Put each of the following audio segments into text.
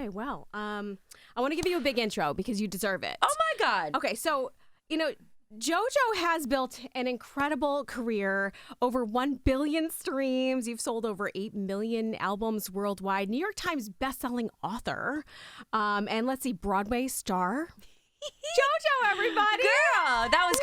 Okay, well, I want to give you a big intro because you deserve it. Oh my God. Okay, so, JoJo has built an incredible career, over 1 billion streams. You've sold over 8 million albums worldwide. New York Times bestselling author. And let's see, Broadway star. JoJo, everybody. Girl, that was...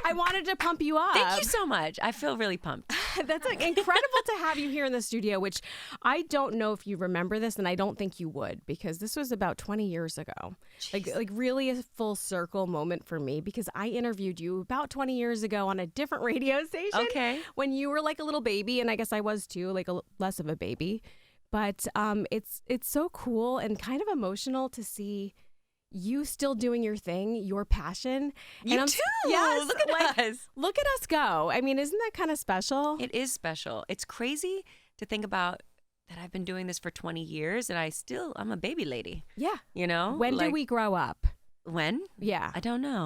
I wanted to pump you up. Thank you so much. I feel really pumped. That's incredible to have you here in the studio, which I don't know if you remember this, and I don't think you would, because this was about 20 years ago. Like really a full circle moment for me, because I interviewed you about 20 years ago on a different radio station. Okay. When you were like a little baby, and I guess I was too, like less of a baby. But it's so cool and kind of emotional to see you still doing your thing, your passion. You and too. Yes, look at us. Look at us go. I mean, isn't that kind of special? It is special. It's crazy to think about that I've been doing this for 20 years and I'm a baby lady. Yeah. You know? When do we grow up? When? Yeah. I don't know.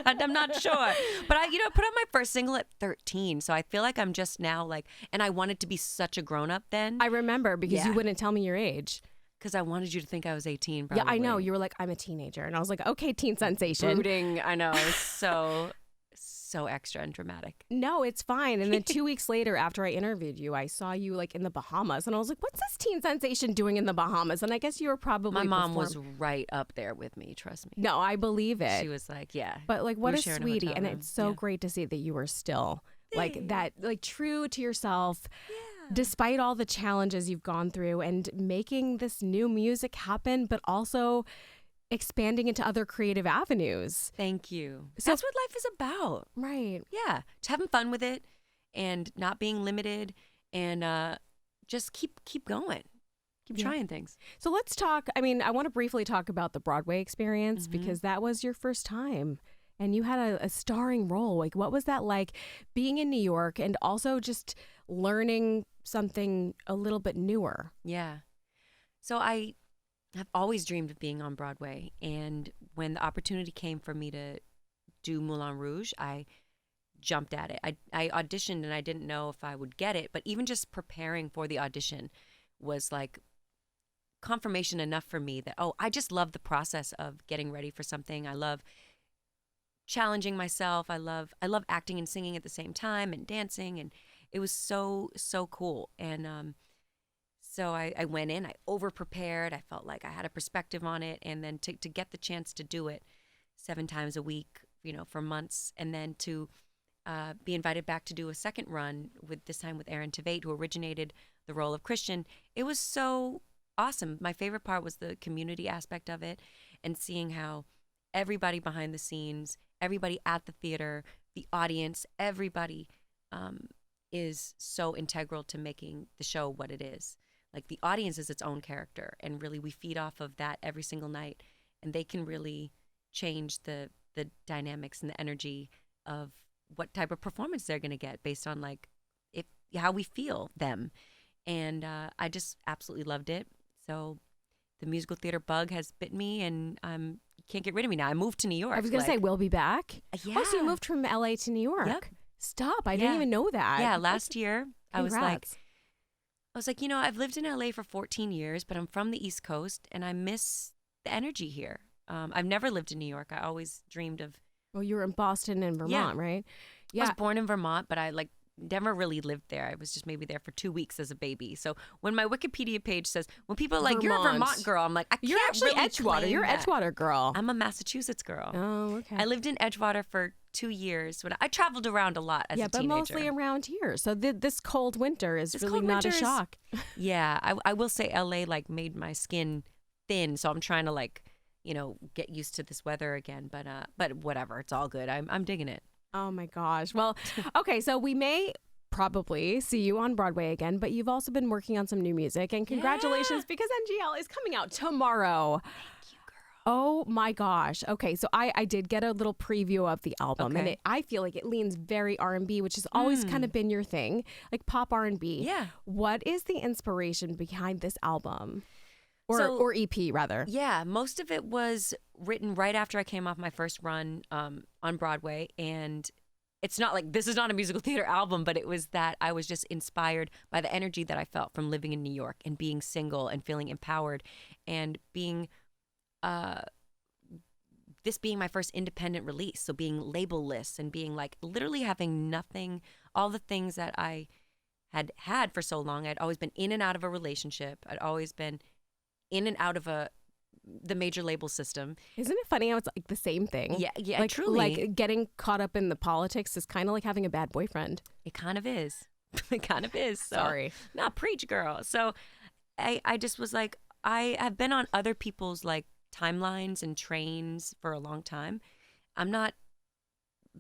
I'm not sure. But I put out my first single at 13. So I feel like I'm just now and I wanted to be such a grown up then. I remember because you wouldn't tell me your age. Because I wanted you to think I was 18, probably. Yeah, I know. You were like, I'm a teenager. And I was like, okay, teen sensation. Brooding, I know. So extra and dramatic. No, it's fine. And then 2 weeks later, after I interviewed you, I saw you in the Bahamas. And I was like, what's this teen sensation doing in the Bahamas? And I guess you were probably... My mom was right up there with me, trust me. No, I believe it. She was like, yeah. But what a sweetie. And it's so great to see that you were still true to yourself. Yeah. Despite all the challenges you've gone through and making this new music happen, but also expanding into other creative avenues. Thank you. So that's what life is about. Right. Yeah. Just having fun with it and not being limited and just keep going. Keep trying things. So let's talk. I want to briefly talk about the Broadway experience because that was your first time. And you had a starring role. What was that like being in New York and also just learning something a little bit newer? Yeah. So I have always dreamed of being on Broadway. And when the opportunity came for me to do Moulin Rouge, I jumped at it. I auditioned and I didn't know if I would get it. But even just preparing for the audition was confirmation enough for me that, I just love the process of getting ready for something. I love challenging myself. I love acting and singing at the same time and dancing, and it was so cool. And so I went in, I over prepared. I felt like I had a perspective on it, and then to get the chance to do it 7 times a week, for months, and then to be invited back to do a second run this time with Aaron Tveit, who originated the role of Christian. It was so awesome. My favorite part was the community aspect of it and seeing how everybody behind the scenes, everybody at the theater, the audience, everybody is so integral to making the show what it is. The audience is its own character, and really we feed off of that every single night, and they can really change the dynamics and the energy of what type of performance they're going to get based on how we feel them. And I just absolutely loved it. So the musical theater bug has bit me, and can't get rid of me now. I moved to New York. I was going to say, we'll be back. Yeah. Oh, so you moved from LA to New York. Yep. Stop. I didn't even know that. Yeah, last year I was like, Congrats. I've lived in LA for 14 years, but I'm from the East Coast and I miss the energy here. I've never lived in New York. I always dreamed of... Well, you were in Boston and Vermont, right? Yeah. I was born in Vermont, but I never really lived there. I was just maybe there for 2 weeks as a baby. So when my Wikipedia page says, when people are like, you're a Vermont girl, I'm like, you're actually really Edgewater. You're an Edgewater girl. I'm a Massachusetts girl. Oh, okay. I lived in Edgewater for 2 years. I traveled around a lot as a teenager. Yeah, but mostly around here. So this cold winter is really not a shock. Yeah, I will say LA made my skin thin. So I'm trying to get used to this weather again. But whatever, it's all good. I'm digging it. Oh my gosh. Well, okay, so we may probably see you on Broadway again, but you've also been working on some new music, and congratulations because NGL is coming out tomorrow. Thank you, girl. Oh my gosh. Okay, so I did get a little preview of the album, and I feel like it leans very R&B, which has always kind of been your thing, like pop R&B. Yeah. What is the inspiration behind this album? Or EP, rather. Yeah, most of it was written right after I came off my first run on Broadway, and it's not like this is not a musical theater album, but it was that I was just inspired by the energy that I felt from living in New York and being single and feeling empowered and being this being my first independent release. So being label-less and being like literally having nothing, all the things that I had for so long. I'd always been in and out of a relationship. I'd always been in and out of the major label system. Isn't it funny how it's like the same thing? Yeah, like, truly. Like getting caught up in the politics is kind of like having a bad boyfriend. It kind of is. It kind of is. So, Sorry. Not preach, girl. So I just was like, I have been on other people's like timelines and trains for a long time. I'm not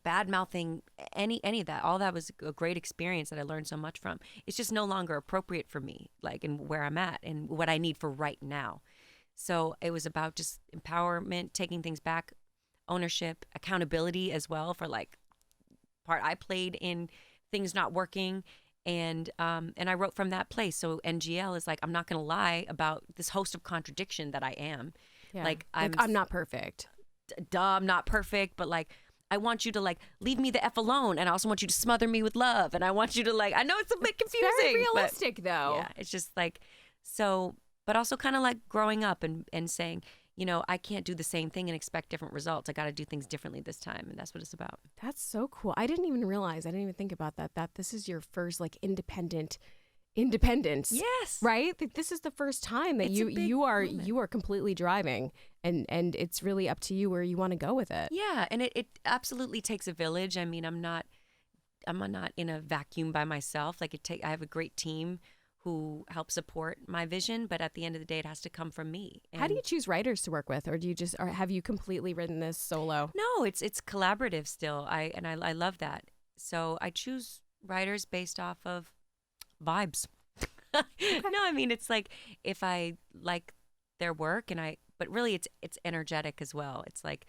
bad mouthing any of that. All that was a great experience that I learned so much from. It's just no longer appropriate for me, like in where I'm at and what I need for right now. So it was about just empowerment, taking things back, ownership, accountability as well for like part I played in things not working. And I wrote from that place. So NGL is like, I'm not going to lie about this host of contradiction that I am. Yeah. Like I'm not perfect. I'm not perfect, but like, I want you to like leave me the F alone. And I also want you to smother me with love. And I want you to like, I know it's a bit confusing. It's very realistic though. Yeah, it's just like, so, but also kind of like growing up and saying, you know, I can't do the same thing and expect different results. I got to do things differently this time. And that's what it's about. That's so cool. I didn't even realize, I didn't even think about that this is your first like independence. Yes. Right? This is the first time that you are completely driving and it's really up to you where you want to go with it. Yeah, and it absolutely takes a village. I mean, I'm not in a vacuum by myself. Like I have a great team who help support my vision, but at the end of the day it has to come from me. And how do you choose writers to work with, or have you completely written this solo? No, it's collaborative still. I love that. So I choose writers based off of vibes. No, I mean, it's like if I like their work but really it's energetic as well. It's like,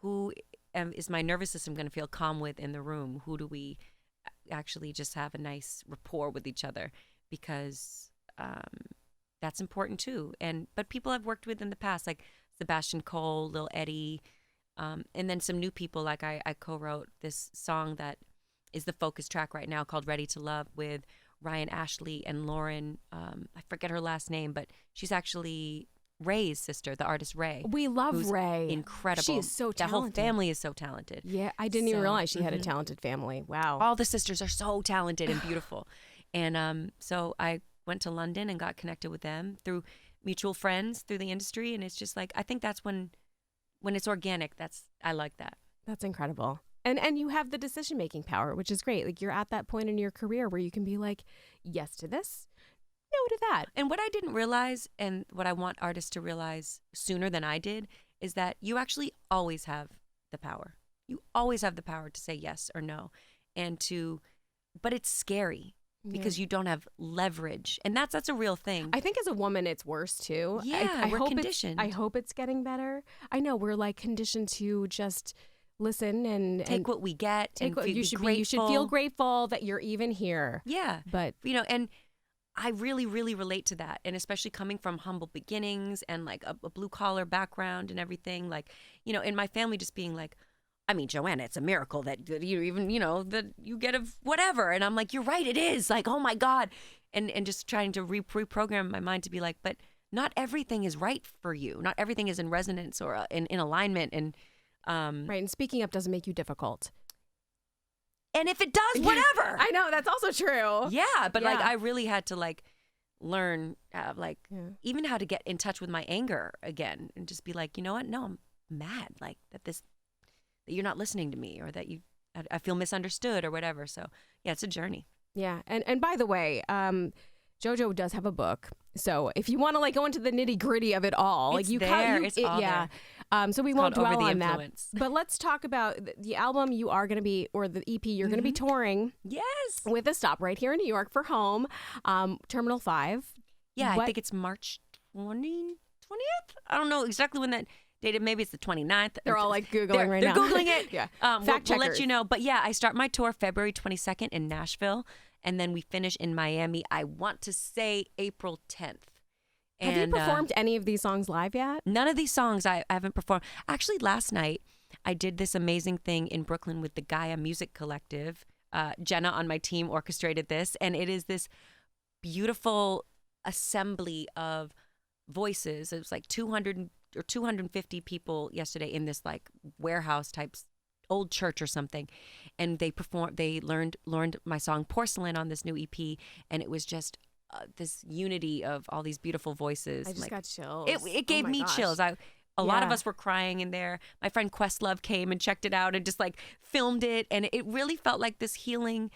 who is my nervous system going to feel calm with in the room? Who do we actually just have a nice rapport with each other? Because that's important too. But people I've worked with in the past, like Sebastian Cole, Lil Eddie, and then some new people. Like I co-wrote this song that is the focus track right now called Ready to Love with Ryan Ashley and Lauren. I forget her last name, but she's actually Ray's sister, the artist Ray. We love Ray. Incredible. She is so talented. That whole family is so talented. Yeah, I didn't even realize she had a talented family. Wow. All the sisters are so talented and beautiful. And so I went to London and got connected with them through mutual friends through the industry. And it's just like, I think that's when it's organic, I like that. That's incredible. And you have the decision-making power, which is great. Like you're at that point in your career where you can be like, yes to this, no to that. And what I didn't realize, and what I want artists to realize sooner than I did, is that you actually always have the power. You always have the power to say yes or no. But it's scary because you don't have leverage. And that's a real thing. I think as a woman, it's worse too. Yeah, we're hope conditioned. I hope it's getting better. I know we're like conditioned to just listen and take what we get. You should feel grateful that you're even here. Yeah. But and I really, really relate to that. And especially coming from humble beginnings and like a blue collar background and everything, like, in my family just being like, I mean, Joanna, it's a miracle that you even, that you get a whatever. And I'm like, you're right, it is. Like, oh my God. And just trying to reprogram my mind to be like, but not everything is right for you. Not everything is in resonance or in alignment. And right. And speaking up doesn't make you difficult. And if it does, whatever. I know, that's also true. Yeah, but like I really had to like learn even how to get in touch with my anger again and just be like, you know what? No, I'm mad like that you're not listening to me or that I feel misunderstood or whatever. So, yeah, it's a journey. Yeah. And by the way, JoJo does have a book. So if you want to like go into the nitty gritty of it all, it's like it's all there. So we won't dwell on that. Influence. But let's talk about the album you are going to be, or the EP you're going to be touring. Yes. With a stop right here in New York for home, Terminal 5. Yeah, I think it's March 20th. I don't know exactly when that date. Maybe it's the 29th. They're all like Googling right now. They're Googling it. Yeah. We'll let you know. But yeah, I start my tour February 22nd in Nashville. And then we finish in Miami, I want to say April 10th. Have you performed any of these songs live yet? None of these songs I haven't performed. Actually, last night I did this amazing thing in Brooklyn with the Gaia Music Collective. Jenna on my team orchestrated this, and it is this beautiful assembly of voices. It was like 200 or 250 people yesterday in this like warehouse type old church or something, and they learned my song Porcelain on this new EP, and it was just this unity of all these beautiful voices. I just got chills. It gave me chills. A lot of us were crying in there. My friend Questlove came and checked it out and just like filmed it, and it really felt like this healing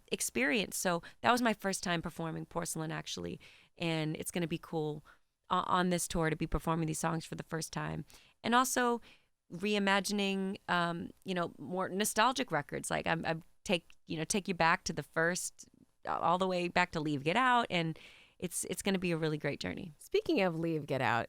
experience. So that was my first time performing Porcelain, actually, and it's going to be cool on this tour to be performing these songs for the first time, and also reimagining more nostalgic records. Like I take you back to the first, all the way back to Leave Get Out, and it's going to be a really great journey. Speaking of Leave Get Out,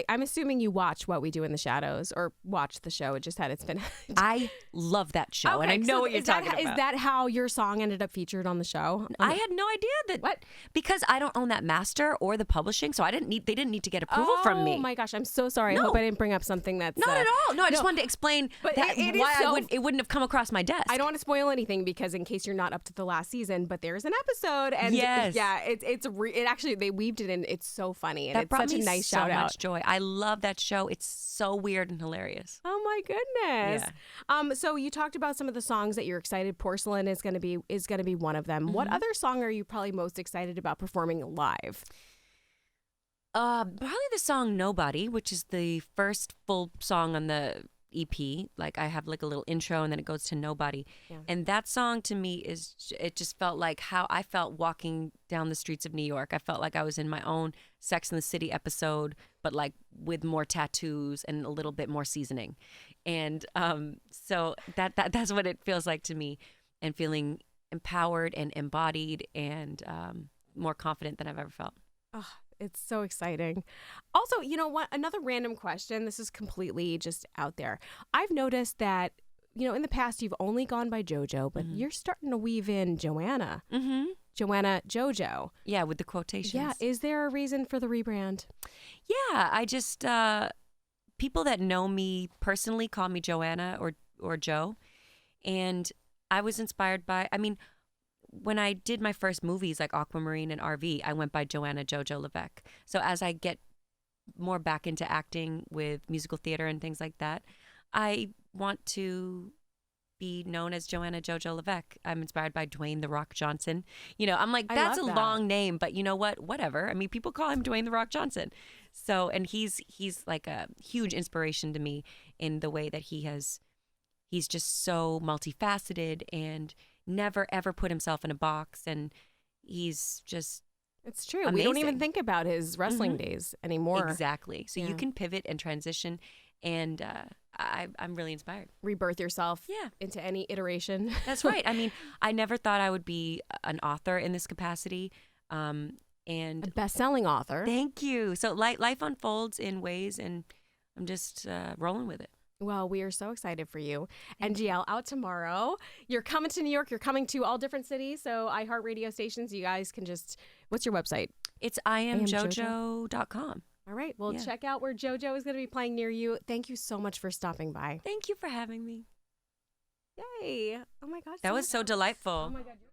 I'm assuming you watch What We Do in the Shadows, or watch the show. It just had its been. I love that show, okay, and I know what you're talking about. Is that how your song ended up featured on the show? I had no idea that. What? Because I don't own that master or the publishing, so they didn't need to get approval from me. Oh my gosh, I'm so sorry. No. I hope I didn't bring up something that's not at all. No, I just wanted to explain but that it wouldn't have come across my desk. I don't want to spoil anything, because in case you're not up to the last season, but there's an episode, and yes. it actually they weaved it in. It's so funny, and that it's brought such me a nice so shout out. much joy. I love that show. It's so weird and hilarious. Oh my goodness. Yeah. So you talked about some of the songs that you're excited. Porcelain is going to be one of them. Mm-hmm. What other song are you probably most excited about performing live? Probably the song Nobody, which is the first full song on the EP. Like I have like a little intro and then it goes to Nobody. Yeah. And that song to me it just felt like how I felt walking down the streets of New York. I felt like I was in my own Sex and the City episode, but like with more tattoos and a little bit more seasoning. And so that's what it feels like to me, and feeling empowered and embodied and more confident than I've ever felt. Oh, it's so exciting. Also, you know what? Another random question. This is completely just out there. I've noticed that, in the past you've only gone by JoJo, but you're starting to weave in Joanna. Mm-hmm. Joanna, JoJo. Yeah, with the quotations. Yeah. Is there a reason for the rebrand? Yeah, I just, people that know me personally call me Joanna or Jo. And I was inspired by, when I did my first movies like Aquamarine and RV, I went by Joanna JoJo Levesque. So as I get more back into acting with musical theater and things like that, I want to be known as Joanna JoJo Levesque. I'm inspired by Dwayne "The Rock" Johnson. I'm like, that's a long name, but you know what? Whatever. People call him Dwayne "The Rock" Johnson. So, and he's like a huge inspiration to me in the way that he's just so multifaceted and never ever put himself in a box, and he's just it's true amazing. We don't even think about his wrestling days anymore. Exactly. So you can pivot and transition, and I'm really inspired. Rebirth yourself into any iteration. That's right. I never thought I would be an author in this capacity, and a best-selling author. Thank you. So life unfolds in ways, and I'm just rolling with it. Well, we are so excited for you. NGL out tomorrow. You're coming to New York. You're coming to all different cities. So iHeartRadio stations, you guys can what's your website? It's IamJojo.com. All right. Well, check out where JoJo is going to be playing near you. Thank you so much for stopping by. Thank you for having me. Yay. Oh my gosh. That was so delightful. Oh my God.